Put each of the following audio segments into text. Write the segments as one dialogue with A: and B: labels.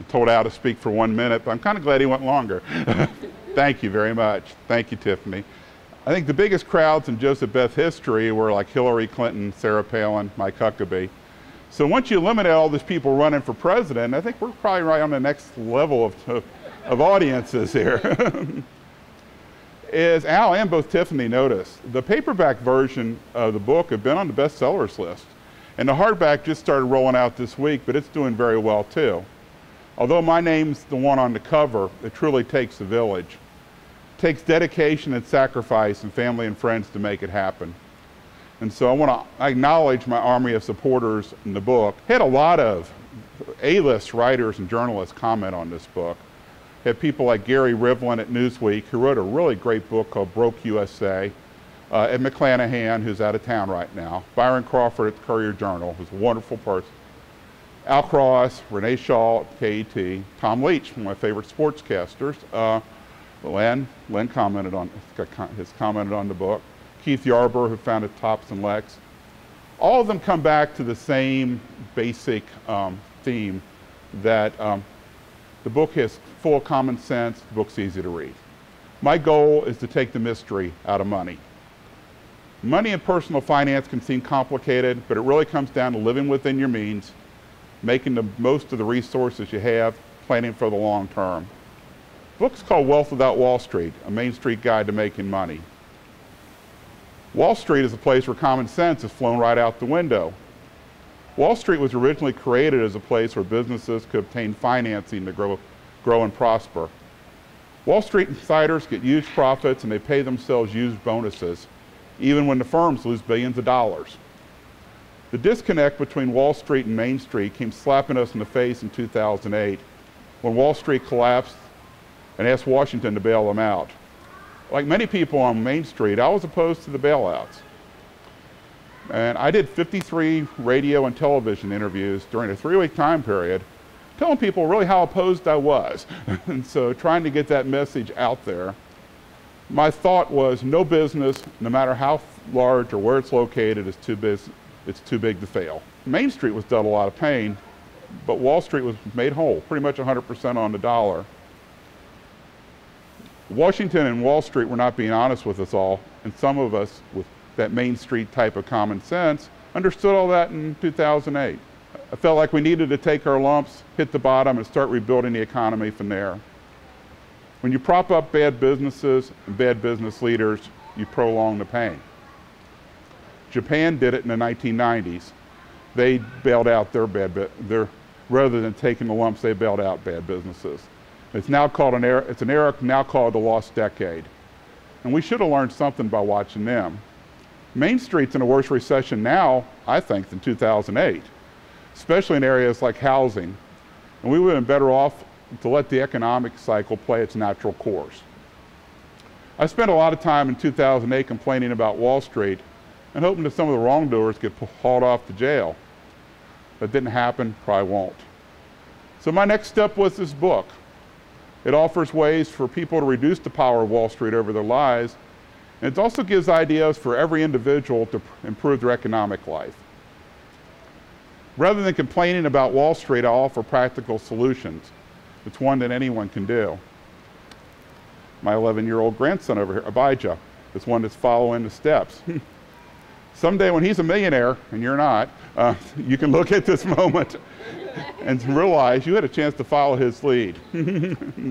A: told Al to speak for 1 minute, but I'm kind of glad he went longer. Thank you very much. Thank you, Tiffany. I think the biggest crowds in Joseph Beth history were like Hillary Clinton, Sarah Palin, Mike Huckabee. So once you eliminate all these people running for president, I think we're probably right on the next level of audiences here. As Al and both Tiffany noticed, the paperback version of the book have been on the bestsellers list. And the hardback just started rolling out this week, but it's doing very well too. Although my name's the one on the cover, it truly takes a village. It takes dedication and sacrifice and family and friends to make it happen. And so I want to acknowledge my army of supporters in the book. I had a lot of A-list writers and journalists comment on this book. I had people like Gary Rivlin at Newsweek, who wrote a really great book called Broke USA. Ed McClanahan, who's out of town right now. Byron Crawford at the Courier Journal, who's a wonderful person. Al Cross, Renee Shaw at KET, Tom Leach, one of my favorite sportscasters. Len commented on, has commented on the book. Keith Yarber, who founded Tops and Lex. All of them come back to the same basic theme that the book is full of common sense, the book's easy to read. My goal is to take the mystery out of money. Money and personal finance can seem complicated, but it really comes down to living within your means, making the most of the resources you have, planning for the long term. The book's called Wealth Without Wall Street, a Main Street Guide to Making Money. Wall Street is a place where common sense is flown right out the window. Wall Street was originally created as a place where businesses could obtain financing to grow and prosper. Wall Street insiders get huge profits and they pay themselves huge bonuses, even when the firms lose billions of dollars. The disconnect between Wall Street and Main Street came slapping us in the face in 2008 when Wall Street collapsed and asked Washington to bail them out. Like many people on Main Street, I was opposed to the bailouts. And I did 53 radio and television interviews during a 3-week time period, telling people really how opposed I was. And so trying to get that message out there. My thought was no business, no matter how large or where it's located, is too big to fail. Main Street was dealt a lot of pain, but Wall Street was made whole, pretty much 100% on the dollar. Washington and Wall Street were not being honest with us all, and some of us with that Main Street type of common sense understood all that in 2008. I felt like we needed to take our lumps, hit the bottom, and start rebuilding the economy from there. When you prop up bad businesses and bad business leaders, you prolong the pain. Japan did it in the 1990s. They bailed out rather than taking the lumps, they bailed out bad businesses. It's now called an era now called the lost decade. And we should have learned something by watching them. Main Street's in a worse recession now, I think, than 2008, especially in areas like housing. And we would have been better off to let the economic cycle play its natural course. I spent a lot of time in 2008 complaining about Wall Street and hoping that some of the wrongdoers get hauled off to jail. That didn't happen, probably won't. So my next step was this book. It offers ways for people to reduce the power of Wall Street over their lives, and it also gives ideas for every individual to improve their economic life. Rather than complaining about Wall Street, I offer practical solutions. It's one that anyone can do. My 11-year-old grandson over here, Abijah, is one that's following the steps. Someday when he's a millionaire, and you're not, you can look at this moment and realize you had a chance to follow his lead.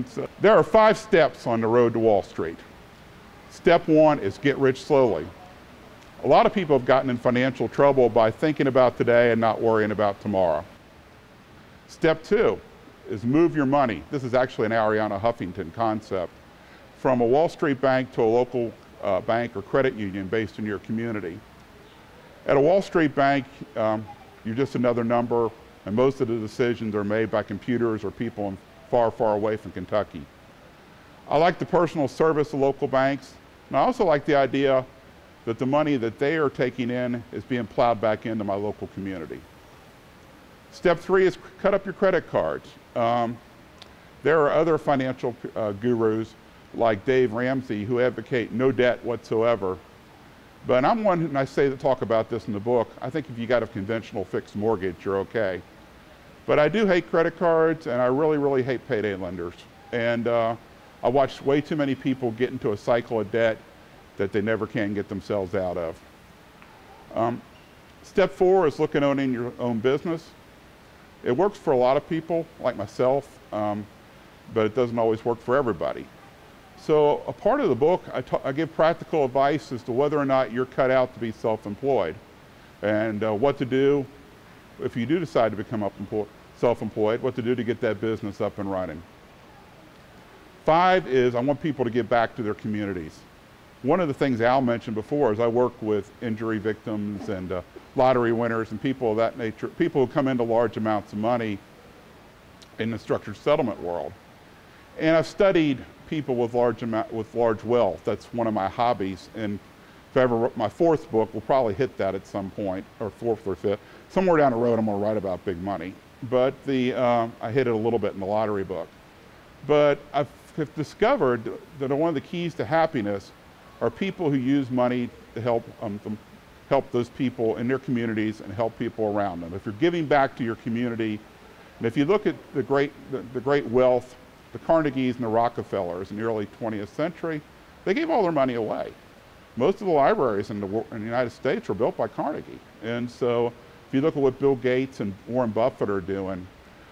A: So, there are 5 steps on the road to Wall Street. Step 1 is get rich slowly. A lot of people have gotten in financial trouble by thinking about today and not worrying about tomorrow. Step 2 is move your money. This is actually an Arianna Huffington concept. From a Wall Street bank to a local bank or credit union based in your community. At a Wall Street bank, you're just another number, and most of the decisions are made by computers or people far, far away from Kentucky. I like the personal service of local banks, and I also like the idea that the money that they are taking in is being plowed back into my local community. Step 3 is cut up your credit cards. There are other financial gurus like Dave Ramsey who advocate no debt whatsoever. But I'm one, and I talk about this in the book, I think if you got a conventional fixed mortgage, you're okay. But I do hate credit cards, and I really, really hate payday lenders. And I watched way too many people get into a cycle of debt that they never can get themselves out of. Step 4 is look at owning your own business. It works for a lot of people, like myself, but it doesn't always work for everybody. So a part of the book, I give practical advice as to whether or not you're cut out to be self-employed, and what to do if you do decide to become self-employed, what to do to get that business up and running. 5 is I want people to give back to their communities. One of the things Al mentioned before is I work with injury victims and lottery winners and people of that nature, people who come into large amounts of money in the structured settlement world. And I've studied people with large wealth. That's one of my hobbies. And if I ever wrote my 4th book, we'll probably hit that at some point, or 4th or 5th. Somewhere down the road, I'm going to write about big money. But I hit it a little bit in the lottery book. But I've discovered that one of the keys to happiness are people who use money to help those people in their communities and help people around them. If you're giving back to your community, and if you look at the great wealth, the Carnegies and the Rockefellers in the early 20th century, they gave all their money away. Most of the libraries in the United States were built by Carnegie. And so if you look at what Bill Gates and Warren Buffett are doing,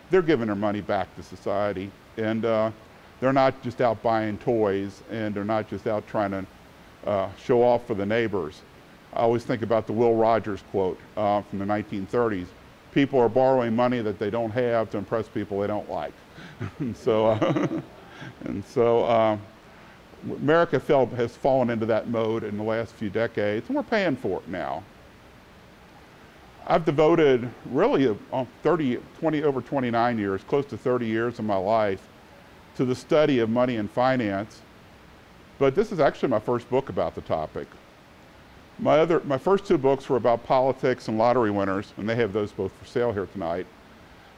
A: they're giving their money back to society. And they're not just out buying toys, and they're not just out trying to show off for the neighbors. I always think about the Will Rogers quote from the 1930s. People are borrowing money that they don't have to impress people they don't like. and so America has fallen into that mode in the last few decades, and we're paying for it now. I've devoted really over 29 years, close to 30 years of my life to the study of money and finance, but this is actually my first book about the topic. My first 2 books were about politics and lottery winners, and they have those both for sale here tonight.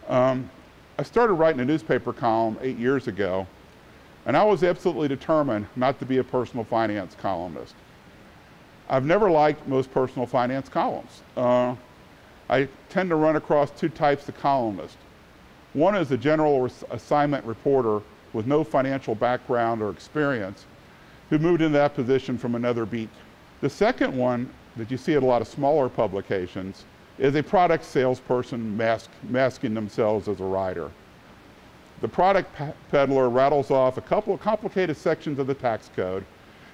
A: I started writing a newspaper column 8 years ago, and I was absolutely determined not to be a personal finance columnist. I've never liked most personal finance columns. I tend to run across 2 types of columnists. One is a general assignment reporter with no financial background or experience who moved into that position from another beat. The second one that you see at a lot of smaller publications is a product salesperson masking themselves as a writer. The product peddler rattles off a couple of complicated sections of the tax code.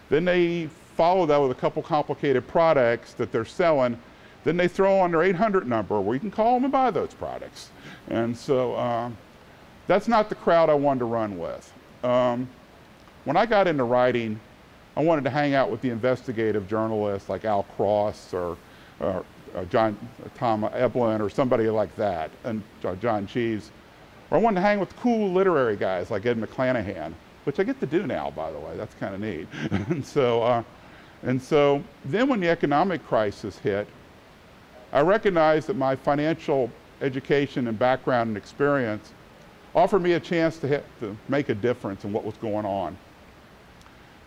A: Then they follow that with a couple complicated products that they're selling. Then they throw on their 800 number where you can call them and buy those products. And so that's not the crowd I wanted to run with. When I got into writing, I wanted to hang out with the investigative journalists like Al Cross or Tom Eblin or somebody like that, and John Cheeves. Or I wanted to hang with cool literary guys like Ed McClanahan, which I get to do now, by the way. That's kind of neat. and so then when the economic crisis hit, I recognized that my financial education and background and experience offered me a chance to make a difference in what was going on.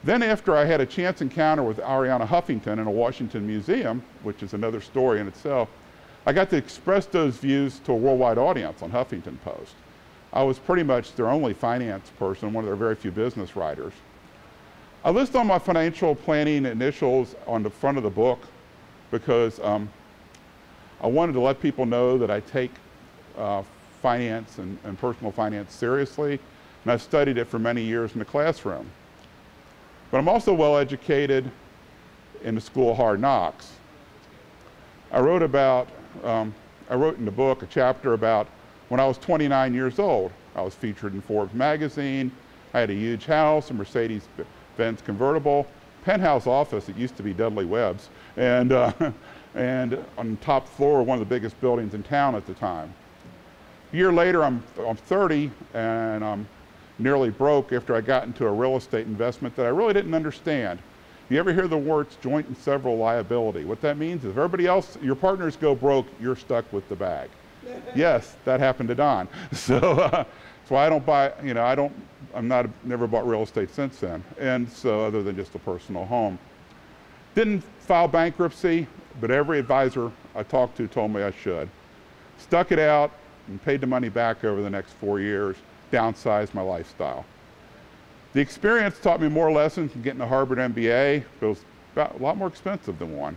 A: Then after I had a chance encounter with Arianna Huffington in a Washington museum, which is another story in itself, I got to express those views to a worldwide audience on Huffington Post. I was pretty much their only finance person, one of their very few business writers. I list all my financial planning initials on the front of the book because I wanted to let people know that I take finance and personal finance seriously, and I've studied it for many years in the classroom. But I'm also well educated in the School of Hard Knocks. I wrote in the book a chapter about when I was 29 years old. I was featured in Forbes magazine. I had a huge house, a Mercedes-Benz convertible, penthouse office. It used to be Dudley Webb's, and on the top floor of one of the biggest buildings in town at the time. A year later, I'm 30, and I'm nearly broke after I got into a real estate investment that I really didn't understand. You ever hear the words joint and several liability? What that means is if everybody else, your partners go broke, you're stuck with the bag. Yes, that happened to Don. So that's why I don't buy, never bought real estate since then. And so other than just a personal home. Didn't file bankruptcy, but every advisor I talked to told me I should. Stuck it out, and paid the money back over the next 4 years, downsized my lifestyle. The experience taught me more lessons than getting a Harvard MBA, but it was a lot more expensive than one.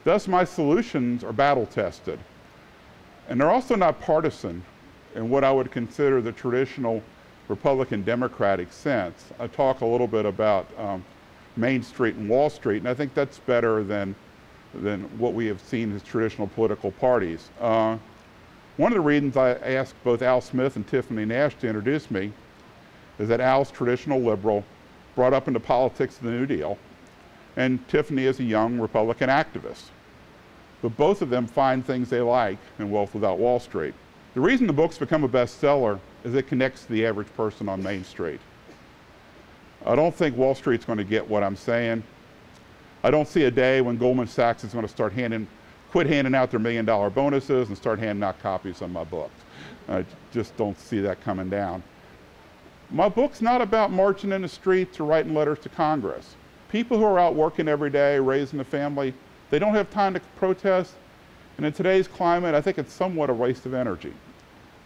A: Thus, my solutions are battle tested. And they're also not partisan in what I would consider the traditional Republican Democratic sense. I talk a little bit about Main Street and Wall Street, and I think that's better than what we have seen as traditional political parties. One of the reasons I asked both Al Smith and Tiffany Nash to introduce me is that Al's traditional liberal, brought up into politics of the New Deal, and Tiffany is a young Republican activist. But both of them find things they like in Wealth Without Wall Street. The reason the book's become a bestseller is it connects to the average person on Main Street. I don't think Wall Street's going to get what I'm saying. I don't see a day when Goldman Sachs is going to quit handing out their $1 million bonuses and start handing out copies of my books. I just don't see that coming down. My book's not about marching in the streets or writing letters to Congress. People who are out working every day, raising a family, they don't have time to protest. And in today's climate, I think it's somewhat a waste of energy.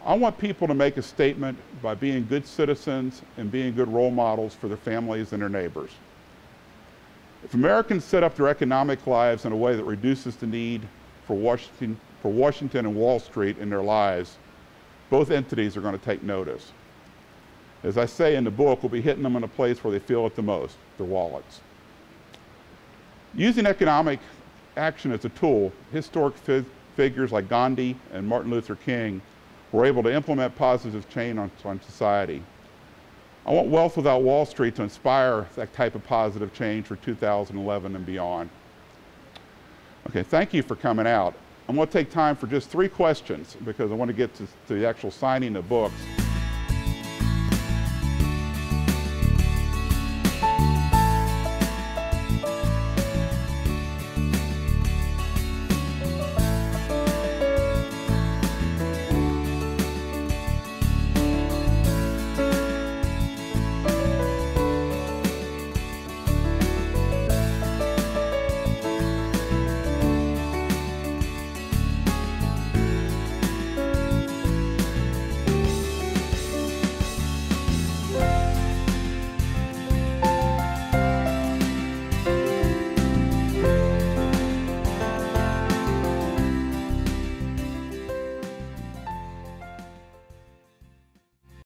A: I want people to make a statement by being good citizens and being good role models for their families and their neighbors. If Americans set up their economic lives in a way that reduces the need for Washington and Wall Street in their lives, both entities are going to take notice. As I say in the book, we'll be hitting them in a place where they feel it the most, their wallets. Using economic action as a tool, historic figures like Gandhi and Martin Luther King were able to implement positive change on society. I want Wealth Without Wall Street to inspire that type of positive change for 2011 and beyond. Okay, thank you for coming out. I'm going to take time for just 3 questions because I want to get to the actual signing of books.